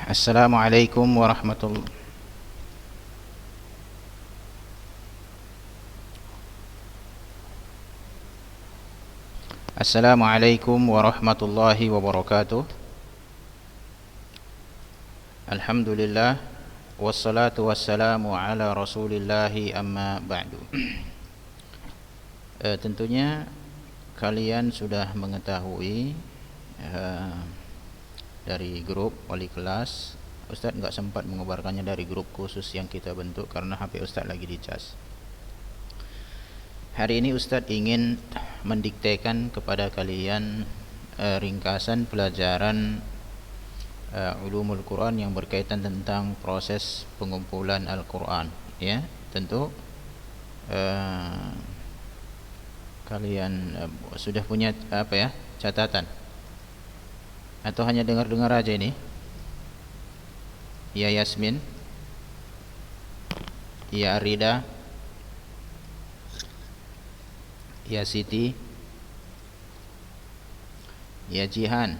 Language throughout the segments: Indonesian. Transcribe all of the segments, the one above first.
Assalamualaikum warahmatullahi Assalamualaikum warahmatullahi wabarakatuh. Alhamdulillah wassalatu wassalamu ala rasulillahi amma ba'du. Tentunya kalian sudah mengetahui dari grup wali kelas. Ustaz enggak sempat mengobarkannya dari grup khusus yang kita bentuk karena HP Ustaz lagi dicas. Hari ini Ustaz ingin mendiktekan kepada kalian ringkasan pelajaran ulumul Quran yang berkaitan tentang proses pengumpulan Al-Quran. Ya, tentu kalian sudah punya catatan atau hanya dengar-dengar aja ini? Ya Yasmin, ya Arida, ya Siti, ya Jihan.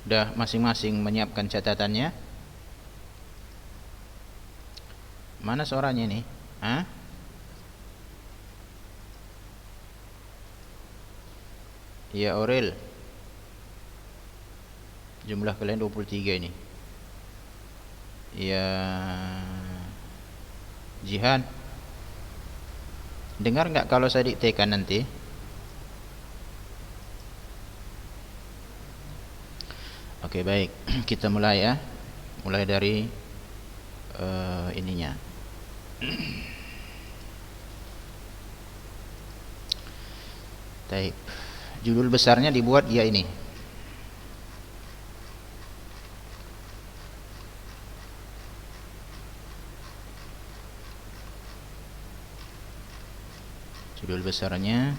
Udah masing-masing menyiapkan catatannya? Mana suaranya nih? Hah? Ya Aurel, jumlah kalian 23 ini. Ya Jihan, dengar nggak kalau saya diktekan nanti? Oke, baik. Kita mulai ya. Mulai dari ininya. Baik. Judul besarnya dibuat ya ini. Judul besarnya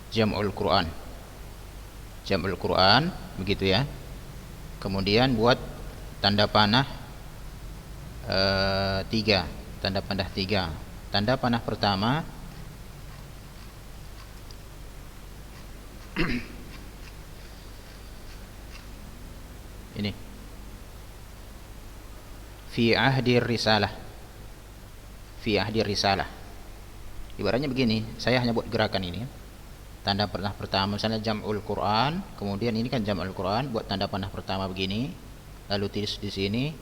Jam'ul Quran. Jam'ul Quran, begitu ya. Kemudian buat tanda panah 3, tanda panah 3. Tanda panah pertama ini. Fi ahdi risalah. Fi ahdi risalah. Ibaratnya begini, saya hanya buat gerakan ini. Tanda panah pertama misalnya Jam'ul Quran, kemudian ini kan Jam'ul Quran, buat tanda panah pertama begini, lalu tulis di sini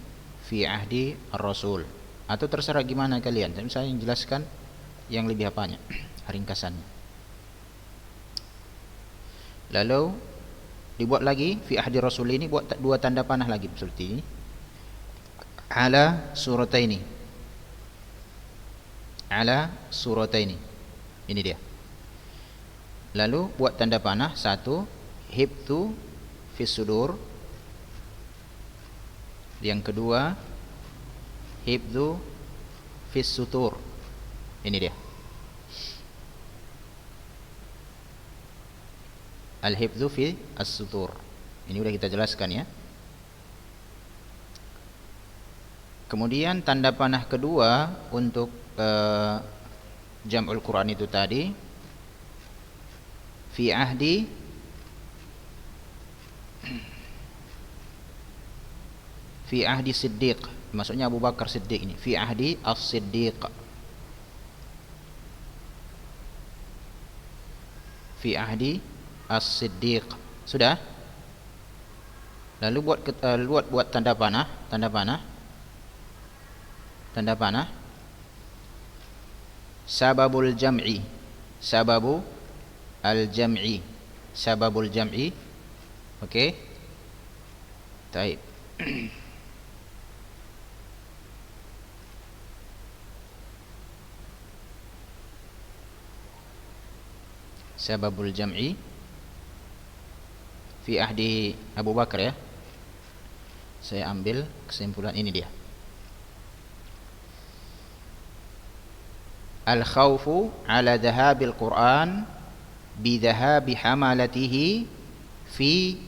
fi ahdi ar-rasul, atau terserah gimana kalian. Tapi saya jelaskan yang lebih apanya, ringkasannya. Lalu dibuat lagi fi ahdi rasul ini, buat 2 tanda panah lagi seperti ini. Ala surataini. Ala surataini. Ini dia. Lalu buat tanda panah 1, hibtu fis sudur. Yang kedua, hibtu fis sutur. Ini dia. Al-hibtu fi as-sutur. Ini sudah kita jelaskan ya. Kemudian tanda panah kedua untuk Jam'ul Quran itu tadi, fi ahdi Siddiq, maksudnya Abu Bakar Siddiq ini. Fi ahdi as-Siddiq. Fi ahdi as-Siddiq. Sudah? Lalu buat tanda panah sababul jam'i. Sababul jam'i. Okey. Baik. Sababul jam'i fi ahdi Abu Bakar ya. Saya ambil kesimpulan ini dia. Al-khawfu ala dhahabil Quran bi dhahabi hamalatihi fi,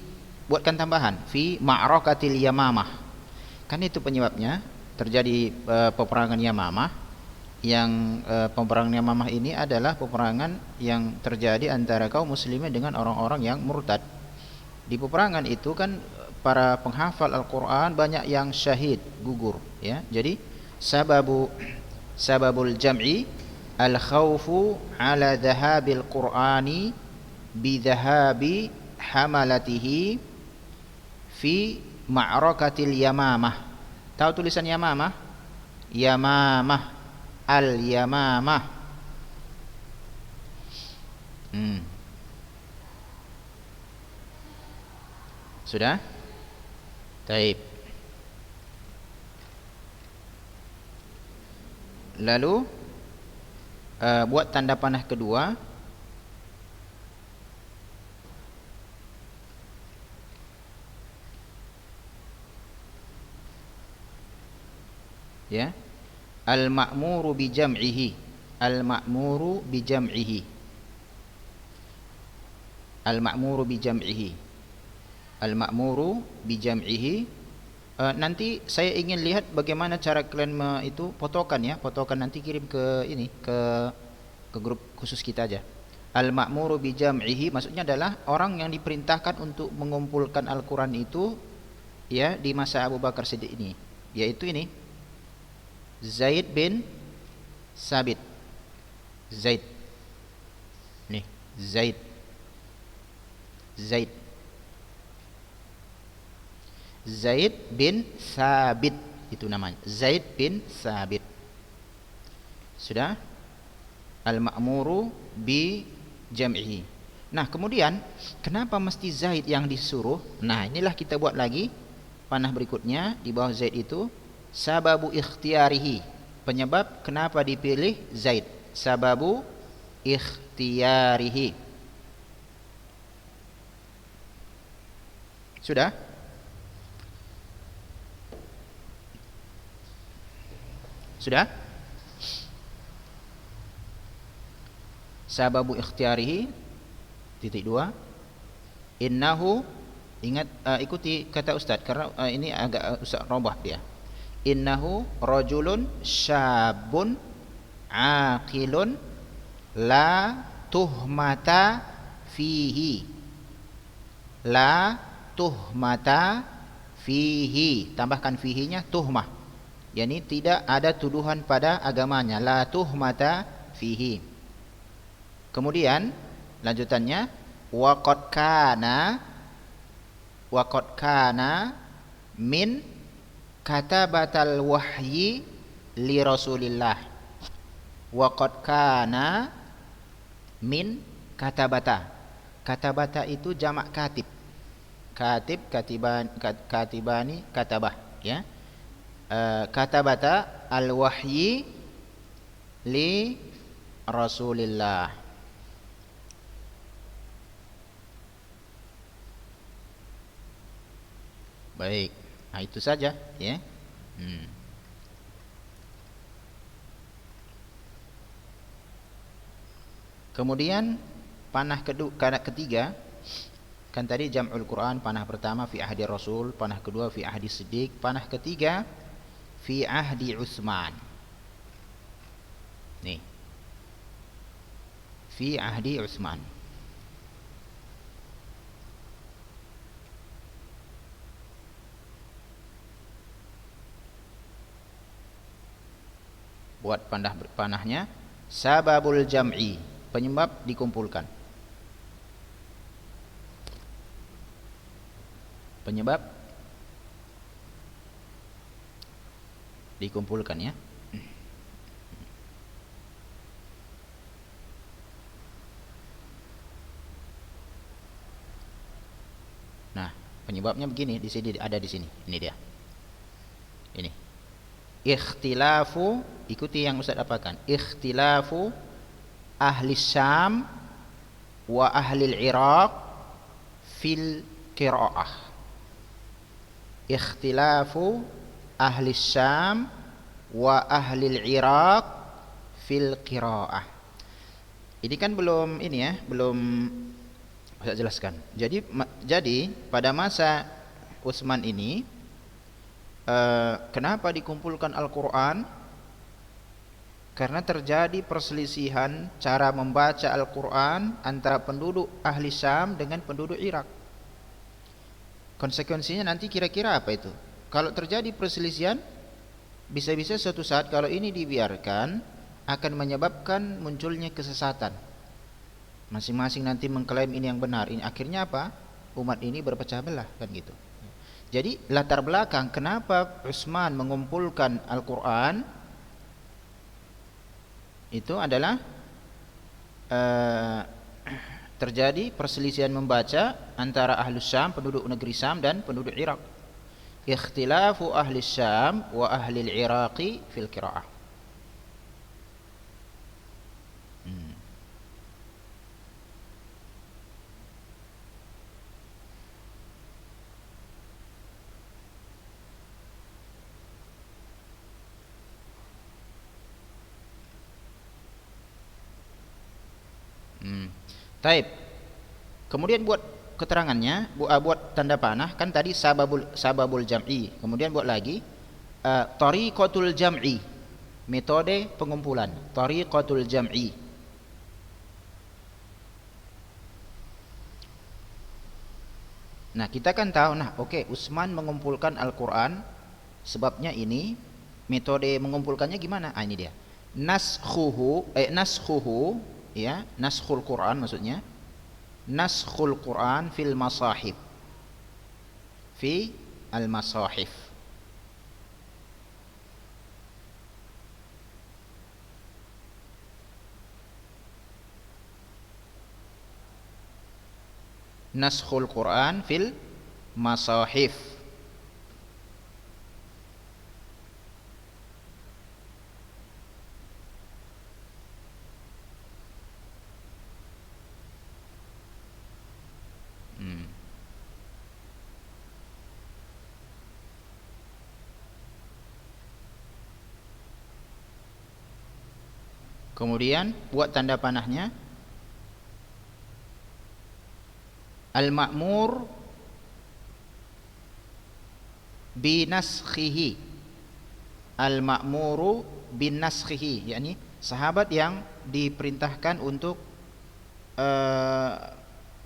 buatkan tambahan, fi ma'rakatil Yamamah. Kan itu penyebabnya terjadi peperangan Yamamah. yang peperangan Yamamah ini adalah peperangan yang terjadi antara kaum muslimin dengan orang-orang yang murtad. Di peperangan itu kan para penghafal Al-Qur'an banyak yang syahid, gugur ya. Jadi sababul jam'i al-khawfu ala dhahabil Qur'ani bi dhahabi hamalatihi fi ma'rakatil Yamamah. Tahu tulisan Yamamah? Yamamah, al-Yamamah. Sudah? Taib. Lalu buat tanda panah kedua. Ya. Al-ma'muru bi jam'ihi. Al-ma'muru bi jam'ihi. Al-ma'muru bi jam'ihi. Al-ma'muru bi jam'ihi. Nanti saya ingin lihat bagaimana cara kalian itu fotokan ya, fotokan nanti kirim ke ini ke grup khusus kita aja. Al-ma'muru bi jam'ihi maksudnya adalah orang yang diperintahkan untuk mengumpulkan Al-Qur'an itu ya di masa Abu Bakar Siddiq ini, yaitu ini Zaid bin Sabit. Zaid. Nih, Zaid. Zaid. Zaid bin Sabit itu namanya. Zaid bin Sabit. Sudah? Al-ma'muru bi jam'ihi. Nah, kemudian kenapa mesti Zaid yang disuruh? Nah, inilah kita buat lagi panah berikutnya di bawah Zaid itu. Sababu ikhtiyarihi, penyebab kenapa dipilih Zaid. Sababu ikhtiyarihi. Sudah? Sudah? Sababu ikhtiyarihi titik 2. Innahu, ingat ikuti kata Ustaz karena ini agak Ustaz robah dia. Innahu rajulun syabun aqilun la tuhmata fihi. La tuhmata fihi. Tambahkan fihinya tuhmah. Yani tidak ada tuduhan pada agamanya. La tuhmata fihi. Kemudian lanjutannya waqad kana min katabatal wahyi li Rasulillah. Waqad kana min katabata. Katabata itu jamak katib. Katib, katibani, katabah ya. Katabata al wahyi li Rasulillah. Baik. Nah, itu saja ya. Kemudian panah ketiga kan tadi jam'ul Quran, panah pertama fi ahdi Rasul, panah kedua fi ahdi Siddiq, panah ketiga fi ahdi Utsman. Nih. Fi ahdi Utsman. Buat panahnya sababul jam'i, penyebab dikumpulkan. Penyebab dikumpulkan ya. Nah, penyebabnya begini, di sini ada di sini. Ini dia. Ini. Ikhtilafu, ikuti yang Ustaz apakan. Ikhtilafu ahli Syam wa ahli Iraq fil qiraah. Ikhtilafu ahli Syam wa ahli Iraq fil qiraah. Ini kan belum ini ya, belum saya jelaskan. Jadi pada masa Utsman ini kenapa dikumpulkan Al-Quran? Karena terjadi perselisihan cara membaca Al-Quran antara penduduk ahli Syam dengan penduduk Irak. Konsekuensinya nanti kira-kira apa itu? Kalau terjadi perselisihan, bisa-bisa suatu saat kalau ini dibiarkan akan menyebabkan munculnya kesesatan. Masing-masing nanti mengklaim ini yang benar. Ini akhirnya apa? Umat ini berpecah belah, kan gitu. Jadi latar belakang kenapa Utsman mengumpulkan Al-Quran itu adalah terjadi perselisihan membaca antara ahli Syam, penduduk negeri Syam, dan penduduk Irak. Ikhtilafu ahli Syam wa ahli Iraqi fil qiraah. Taib. Kemudian buat keterangannya, buat tanda panah kan tadi sababul jam'i. Kemudian buat lagi tariqatul jam'i, metode pengumpulan. Tariqatul jam'i. Nah, kita kan tahu, Utsman mengumpulkan Al-Qur'an sebabnya ini, metode mengumpulkannya gimana? Ini dia. Naskhuhu ya, naskhul Quran maksudnya. Naskhul Quran fil masahif. Fi al-masahif. Naskhul Quran fil masahif. Kemudian buat tanda panahnya al-ma'mur binaskhihi. Al-ma'muru binaskhihi, yakni sahabat yang diperintahkan untuk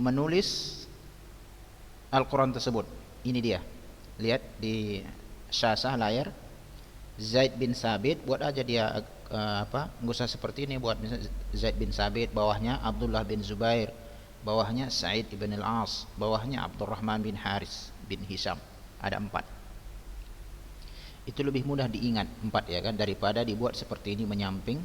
menulis Al-Quran tersebut. Ini dia. Lihat di syasah layar. Zaid bin Sabit, buat aja dia nggak usah seperti ini, buat misalnya Zaid bin Sabit, bawahnya Abdullah bin Zubair, bawahnya Sa'id ibn al-As, bawahnya Abdurrahman bin Haris bin Hisham. Ada 4. Itu lebih mudah diingat 4 ya kan, daripada dibuat seperti ini menyamping.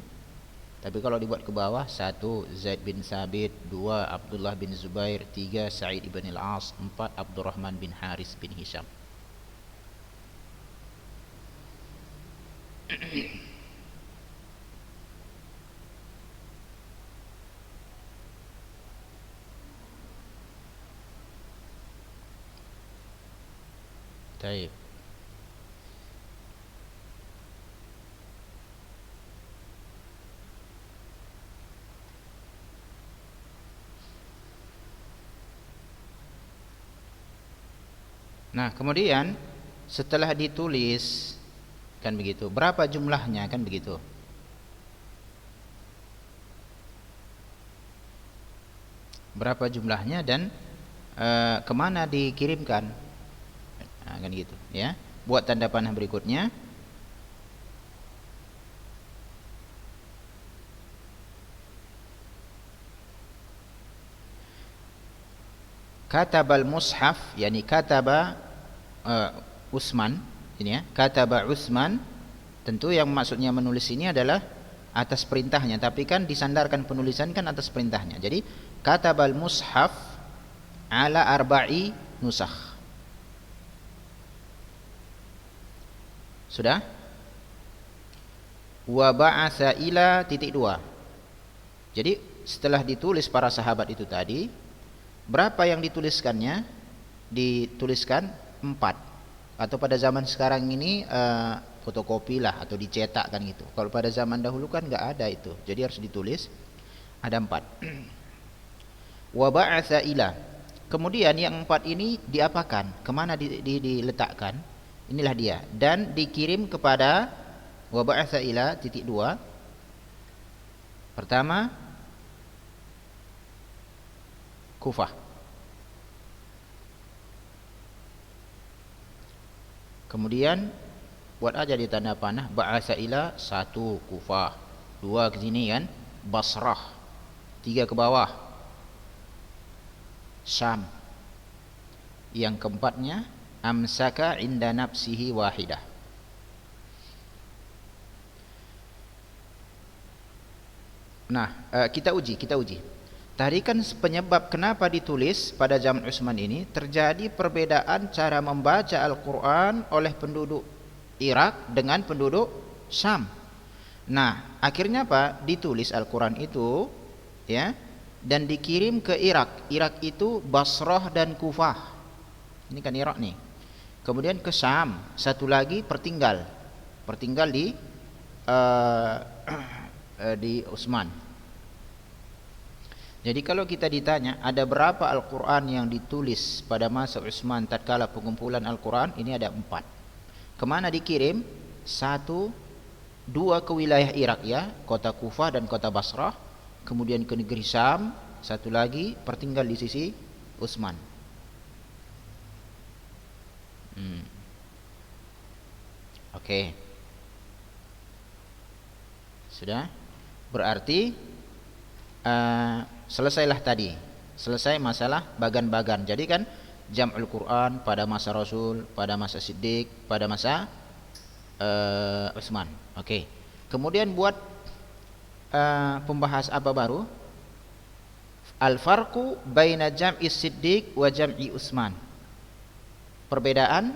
Tapi kalau dibuat ke bawah, 1 Zaid bin Sabit, 2 Abdullah bin Zubair, 3 Sa'id ibn al-As, 4 Abdurrahman bin Haris bin Hisham. Baik. Nah, kemudian setelah ditulis kan begitu, berapa jumlahnya kan begitu. Berapa jumlahnya dan kemana dikirimkan, nah, kan gitu ya. Buat tanda panah berikutnya. Katabal mushaf, yakni kataba Utsman ini ya, kataba Utsman. Tentu yang maksudnya menulis ini adalah atas perintahnya, tapi kan disandarkan penulisan kan atas perintahnya. Jadi katabal mushaf ala arba'i nusakh. Sudah? Wa ba'atsa ila titik 2. Jadi setelah ditulis para sahabat itu tadi, berapa yang dituliskannya? Dituliskan 4. Atau pada zaman sekarang ini fotokopi lah atau dicetak kan gitu. Kalau pada zaman dahulu kan nggak ada itu, jadi harus ditulis. Ada 4. Wa ba'atsa ila. Kemudian yang 4 ini diapakan? Kemana diletakkan? Inilah dia. Dan dikirim kepada wa ba'atsa ila titik 2. Pertama, Kufah. Kemudian buat aja di tanda panah, ba'asa ila, 1 Kufah, 2 ke sini kan, Basrah, 3 ke bawah, Syam. Yang keempatnya, amsaka inda nafsihi wahidah. Nah, kita uji. Tadi kan penyebab kenapa ditulis pada zaman Utsman ini, terjadi perbedaan cara membaca Al-Quran oleh penduduk Irak dengan penduduk Syam. Nah, akhirnya apa? Ditulis Al-Quran itu, ya, dan dikirim ke Irak. Irak itu Basrah dan Kufah. Ini kan Irak nih. Kemudian ke Syam, satu lagi pertinggal di Utsman. Jadi kalau kita ditanya ada berapa Al-Quran yang ditulis pada masa Utsman tatkala pengumpulan Al-Quran, ini ada 4. Kemana dikirim? 1, 2 ke wilayah Irak, ya, kota Kufah dan kota Basrah. Kemudian ke negeri Syam, satu lagi pertinggal di sisi Utsman. Oke. Sudah? Berarti selesailah tadi. Selesai masalah bagan-bagan. Jadi kan Jam'ul Quran pada masa Rasul, pada masa Siddiq, pada masa Utsman. Oke. Kemudian buat pembahas apa baru? Al-farqu baina jam'i Siddiq wa jam'i Utsman. Perbedaan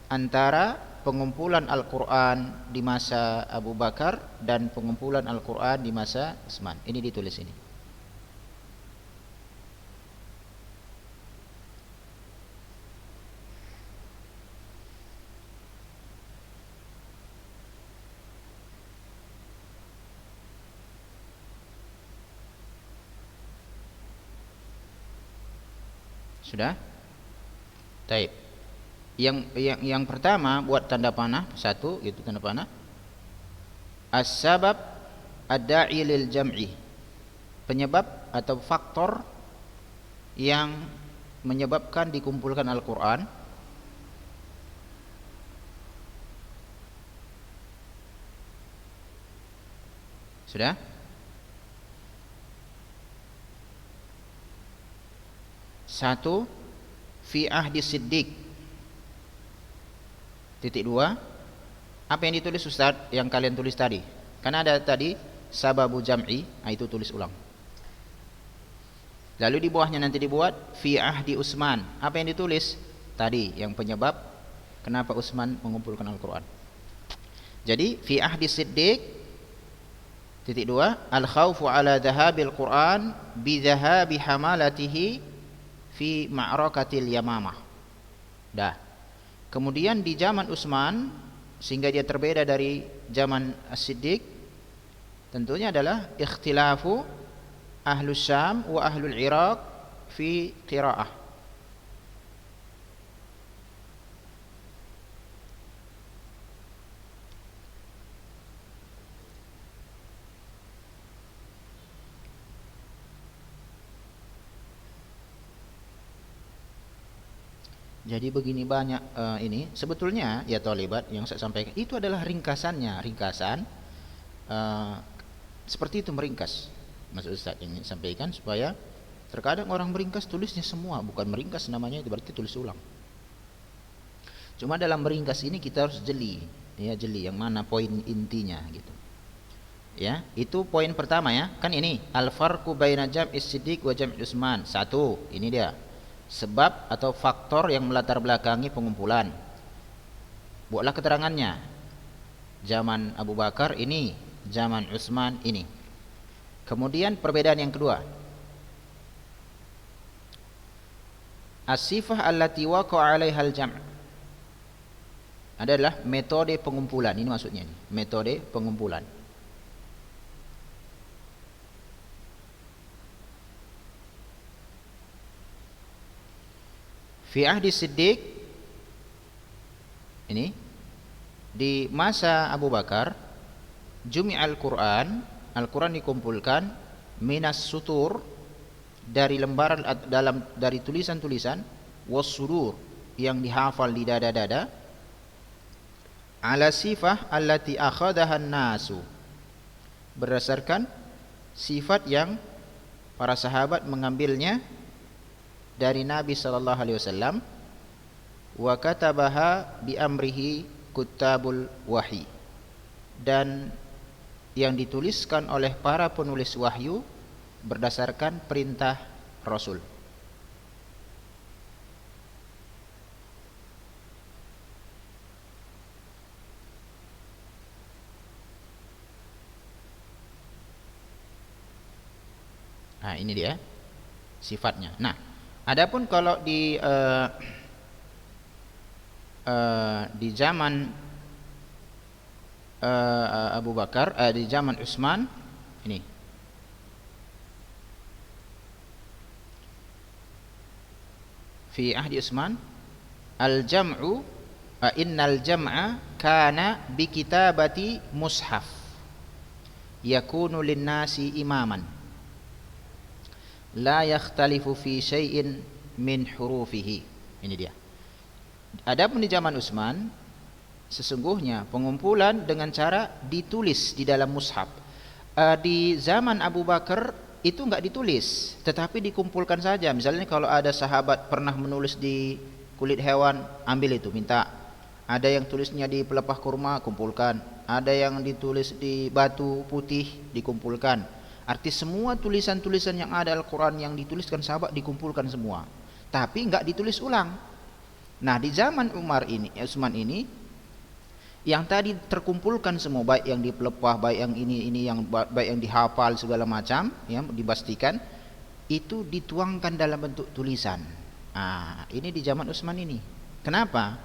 antara pengumpulan Al-Quran di masa Abu Bakar dan pengumpulan Al-Quran di masa Utsman. Ini ditulis ini. Sudah? Taib. Yang pertama buat tanda panah, 1 itu tanda panah. As-sabab ad-da'i lil jam'i. Penyebab atau faktor yang menyebabkan dikumpulkan Al-Quran. Sudah? Satu, fi ahdi Siddiq. Titik 2, apa yang ditulis Ustaz? Yang kalian tulis tadi. Karena ada tadi sababu jam'i, itu tulis ulang. Lalu di bawahnya nanti dibuat fi ahdi Utsman. Apa yang ditulis? Tadi yang penyebab kenapa Utsman mengumpulkan Al-Quran. Jadi fi ahdi Siddiq, titik 2, al khawfu ala dhahabil Quran bi dhahabi hamalatihi fi ma'rakatil Yamamah. Dah. Kemudian di zaman Utsman, sehingga dia terbeda dari zaman As-Siddiq, tentunya adalah ikhtilafu ahlus Syam wa ahlul Iraq fi qiraah. Jadi begini banyak ini sebetulnya ya talibat yang saya sampaikan itu adalah ringkasan seperti itu meringkas. Maksud Ustaz yang sampaikan supaya terkadang orang meringkas tulisnya semua, bukan meringkas namanya, itu berarti tulis ulang. Cuma dalam meringkas ini kita harus jeli yang mana poin intinya gitu. Ya, itu poin pertama ya. Kan ini al-farqu baina jam'is Siddiq wa jam'i Utsman. 1, ini dia. Sebab atau faktor yang melatar belakangi pengumpulan. Buatlah keterangannya. Zaman Abu Bakar ini, zaman Utsman ini. Kemudian perbedaan yang kedua. As-sifah allati waqa'a 'alaihal jam'. Adalah metode pengumpulan. Ini maksudnya ini, metode pengumpulan. Fi ahdi Siddiq, ini di masa Abu Bakar, jumi'al Quran, Al-Quran dikumpulkan minas sutur, dari lembaran dari tulisan-tulisan, was-sudur, yang dihafal di dada-dada, ala sifah allati akhadaha nasu, berdasarkan sifat yang para sahabat mengambilnya dari Nabi sallallahu alaihi wasallam, wa katabaha bi amrihi kutabul wahyi, dan yang dituliskan oleh para penulis wahyu berdasarkan perintah Rasul. Nah, ini dia sifatnya. Nah, adapun kalau di zaman Abu Bakar, di zaman Utsman, ini fi ahdi Utsman, al-jam'u innal jam'a kana bi kitabati mushaf yakunu lin-nasi imaman la yakhtalifu fi syai'in min hurufihi. Ini dia. Adapun di zaman Utsman, sesungguhnya pengumpulan dengan cara ditulis di dalam mushaf. Di zaman Abu Bakar itu enggak ditulis, tetapi dikumpulkan saja. Misalnya kalau ada sahabat pernah menulis di kulit hewan, ambil itu, minta. Ada yang tulisnya di pelepah kurma, kumpulkan. Ada yang ditulis di batu putih, dikumpulkan. Arti semua tulisan-tulisan yang ada Al-Quran yang dituliskan sahabat dikumpulkan semua, tapi enggak ditulis ulang. Nah, di zaman Utsman ini, yang tadi terkumpulkan semua, baik yang di pelepah, baik yang ini yang baik yang dihafal segala macam, ya, dipastikan itu dituangkan dalam bentuk tulisan. Ini di zaman Utsman ini. Kenapa?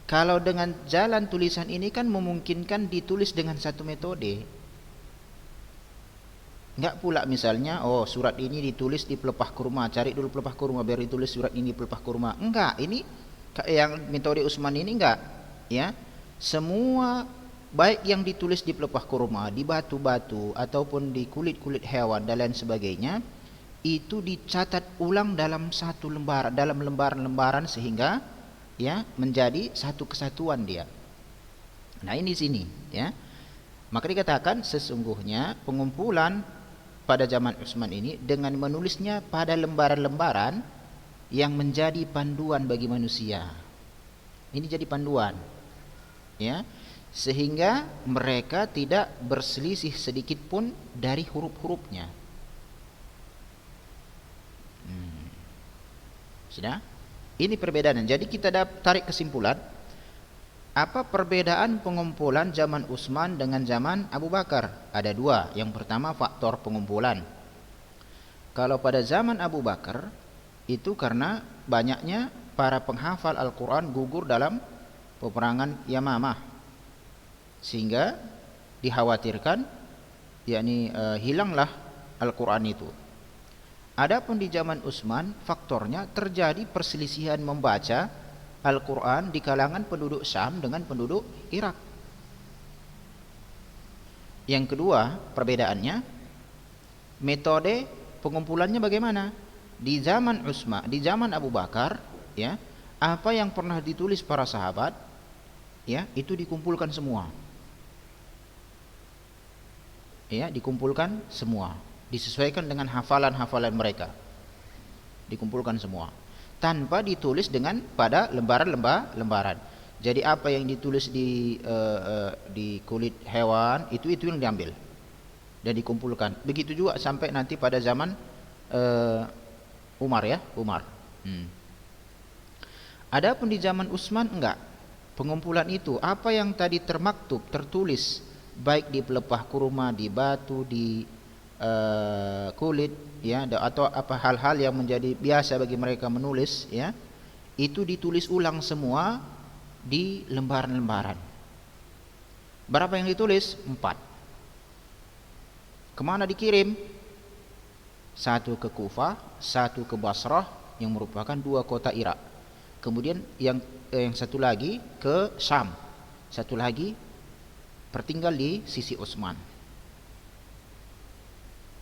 Kalau dengan jalan tulisan ini kan memungkinkan ditulis dengan satu metode. Enggak pula misalnya, surat ini ditulis di pelepah kurma, cari dulu pelepah kurma biar ditulis surat ini pelepah kurma. Enggak, ini yang metode Utsman ini enggak, ya. Semua baik yang ditulis di pelepah kurma, di batu-batu ataupun di kulit-kulit hewan dan lain sebagainya, itu dicatat ulang dalam satu lembaran, dalam lembaran-lembaran, sehingga ya menjadi satu kesatuan dia. Nah, ini sini, ya. Maka dikatakan sesungguhnya pengumpulan pada zaman Utsman ini dengan menulisnya pada lembaran-lembaran yang menjadi panduan bagi manusia. Ini jadi panduan, ya, sehingga mereka tidak berselisih sedikit pun dari huruf-hurufnya. Sudah? Ini perbedaan. Jadi kita tarik kesimpulan, apa perbedaan pengumpulan zaman Utsman dengan zaman Abu Bakar? Ada dua. Yang pertama, faktor pengumpulan. Kalau pada zaman Abu Bakar itu karena banyaknya para penghafal Al-Quran gugur dalam peperangan Yamamah, sehingga dikhawatirkan hilanglah Al-Quran itu. Adapun di zaman Utsman, faktornya terjadi perselisihan membaca Al-Quran di kalangan penduduk Syam dengan penduduk Irak. Yang kedua perbedaannya, metode pengumpulannya bagaimana? Di zaman Utsman, di zaman Abu Bakar, ya, apa yang pernah ditulis para sahabat, ya, itu dikumpulkan semua. Ya, dikumpulkan semua, disesuaikan dengan hafalan-hafalan mereka. Dikumpulkan semua, tanpa ditulis pada lembaran. Jadi apa yang ditulis di kulit hewan itu yang diambil dan dikumpulkan. Begitu juga sampai nanti pada zaman Umar. Adapun di zaman Utsman enggak. Pengumpulan itu apa yang tadi termaktub, tertulis baik di pelepah kurma, di batu, di kulit, ya, atau apa hal-hal yang menjadi biasa bagi mereka menulis, ya, itu ditulis ulang semua di lembaran-lembaran. Berapa yang ditulis? 4. Kemana dikirim? 1 ke Kufah, 1 ke Basrah yang merupakan 2 kota Irak. Kemudian yang satu lagi ke Syam, satu lagi tertinggal di sisi Utsman.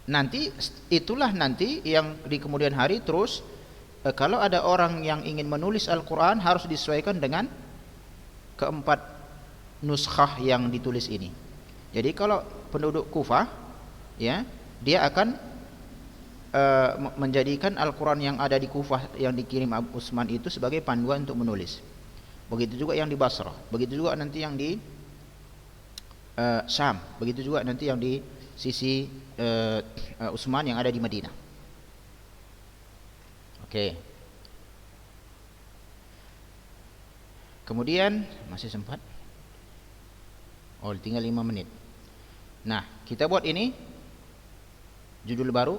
Nanti itulah nanti yang di kemudian hari terus kalau ada orang yang ingin menulis Al-Quran harus disesuaikan dengan keempat nuskhah yang ditulis ini. Jadi kalau penduduk Kufah, ya, dia akan menjadikan Al-Quran yang ada di Kufah yang dikirim Abu Utsman itu sebagai panduan untuk menulis. Begitu juga yang di Basrah, begitu juga nanti yang di Syam, begitu juga nanti yang di sisi Utsman yang ada di Madinah. Oke. Kemudian masih sempat. Oh, tinggal 5 menit. Nah, kita buat ini judul baru,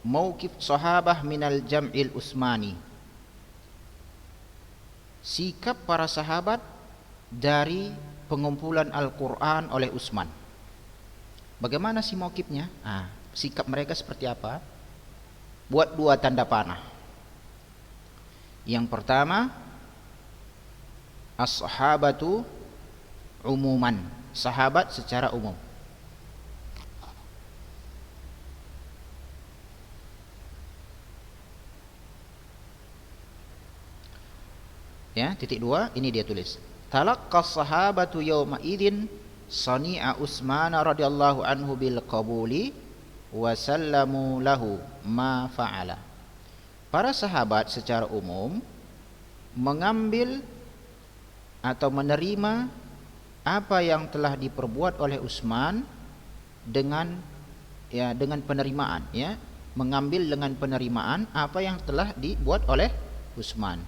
Mauqif Sahabah minal Jam'il Utsmani. Sikap para sahabat dari pengumpulan Al-Quran oleh Utsman. Bagaimana sih mauqifnya? Sikap mereka seperti apa? Buat 2 tanda panah. Yang pertama, as-sahabatu umuman, sahabat secara umum. Ya, titik 2, ini dia tulis. Talaqqas sahabatu yawma idzin sani'a Utsman radhiyallahu anhu bil qabuli wa sallamu lahu ma fa'ala. Para sahabat secara umum mengambil atau menerima apa yang telah diperbuat oleh Utsman dengan penerimaan, ya, mengambil dengan penerimaan apa yang telah dibuat oleh Utsman,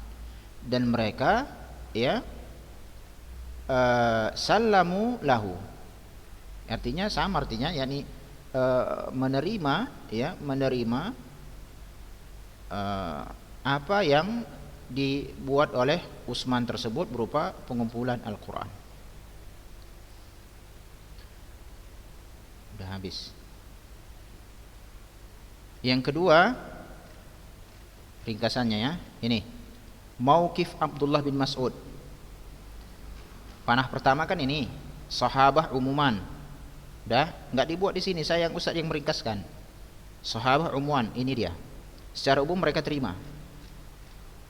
dan mereka, ya, sallamu lahu, artinya sama, artinya yakni menerima, ya, menerima apa yang dibuat oleh Utsman tersebut berupa pengumpulan Al-Quran. Udah habis. Yang kedua, ringkasannya, ya, ini Mauqif Abdullah bin Mas'ud. Panah pertama kan ini sahabah umuman, dah nggak dibuat di sini, saya yang Ustaz yang meringkaskan. Sahabah umuman, ini dia. Secara umum mereka terima.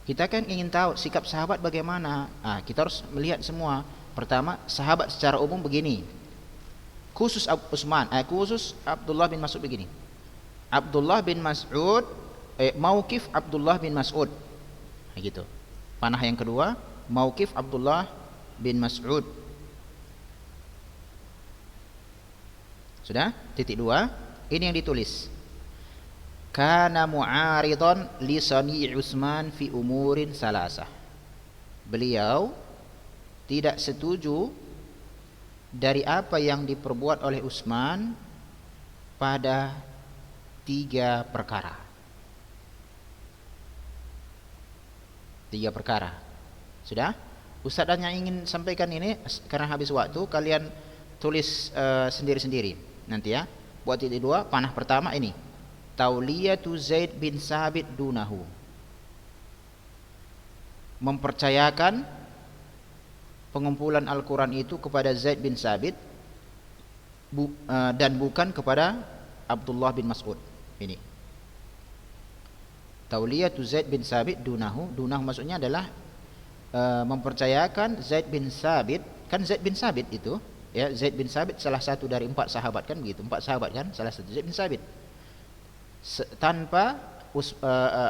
Kita kan ingin tahu sikap sahabat bagaimana. Kita harus melihat semua. Pertama, sahabat secara umum begini. Khusus Utsman, khusus Abdullah bin Mas'ud begini. Abdullah bin Mas'ud, mauqif Abdullah bin Mas'ud. Gitu. Panah yang kedua, mauqif Abdullah bin Mas'ud. Sudah? Titik 2, ini yang ditulis. Kana mu'aridan li sani' Utsman fi umurin salasah. Beliau tidak setuju dari apa yang diperbuat oleh Utsman pada 3 perkara. 3 perkara. Sudah? Ustaz hanya ingin sampaikan ini karena habis waktu, kalian tulis sendiri-sendiri nanti, ya. Buat titik 2, panah pertama ini. Tauliyatu Zaid bin Sabit dunahu. Mempercayakan pengumpulan Al-Quran itu kepada Zaid bin Sabit dan bukan kepada Abdullah bin Mas'ud. Ini Tauliyatu Zaid bin Sabit dunahu. Dunahu maksudnya adalah mempercayakan Zaid bin Sabit. Kan Zaid bin Sabit itu, ya, Zaid bin Sabit salah satu dari 4 sahabat, kan begitu. 4 sahabat kan, salah satu Zaid bin Sabit. Tanpa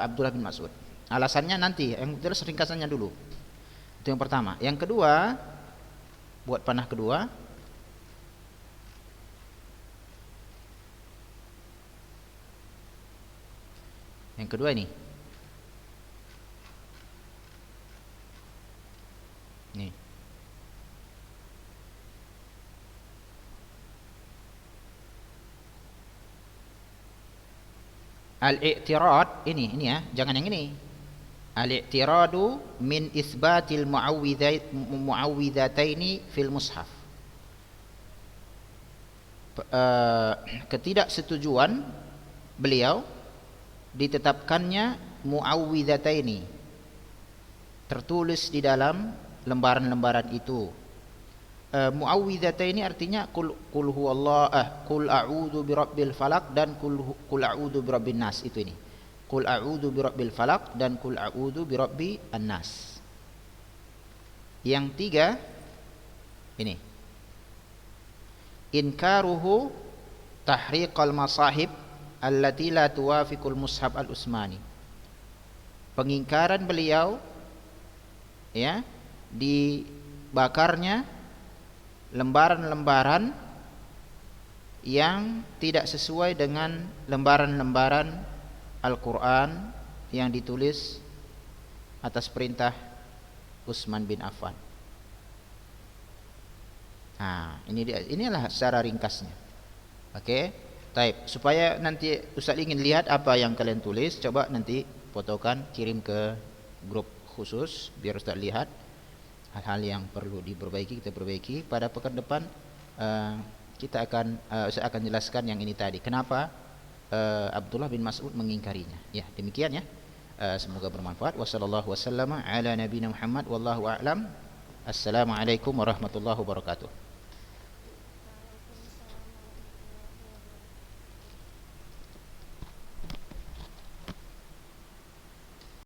Abdullah bin Mas'ud. Alasannya nanti, yang jelas ringkasannya dulu. Itu yang pertama. Yang kedua, buat panah kedua. Yang kedua ini. Nih. Al-i'tirad, ini ya, jangan yang ini. Al-i'tiradu min isbatil mu'awwidhataini fil mushaf. Ketidaksetujuan beliau ditetapkannya mu'awwidhataini tertulis di dalam lembaran-lembaran itu Muawwidhataini artinya qul huwallah, qul a'udzu birabbil falaq dan qul a'udzu birabbin nas. Itu ini. Qul a'udzu birabbil falaq dan qul a'udzu birabbin nas. Yang tiga ini. Inkaruhu tahriqal masahib allati la tuwafiqul mushaf al-usmani. Pengingkaran beliau ya dibakarnya lembaran-lembaran yang tidak sesuai dengan lembaran-lembaran Al-Quran yang ditulis atas perintah Utsman bin Affan. Nah, inilah secara ringkasnya. Oke, taib. Supaya nanti Ustaz ingin lihat apa yang kalian tulis, coba nanti fotokan, kirim ke grup khusus biar Ustaz lihat hal-hal yang perlu diperbaiki, kita perbaiki. Pada pekan depan saya akan jelaskan yang ini tadi. Kenapa Abdullah bin Mas'ud mengingkarinya? Ya, demikian ya. Semoga bermanfaat. Wassallallahu wasallama ala nabiyina Muhammad wallahu a'lam. Assalamualaikum warahmatullahi wabarakatuh.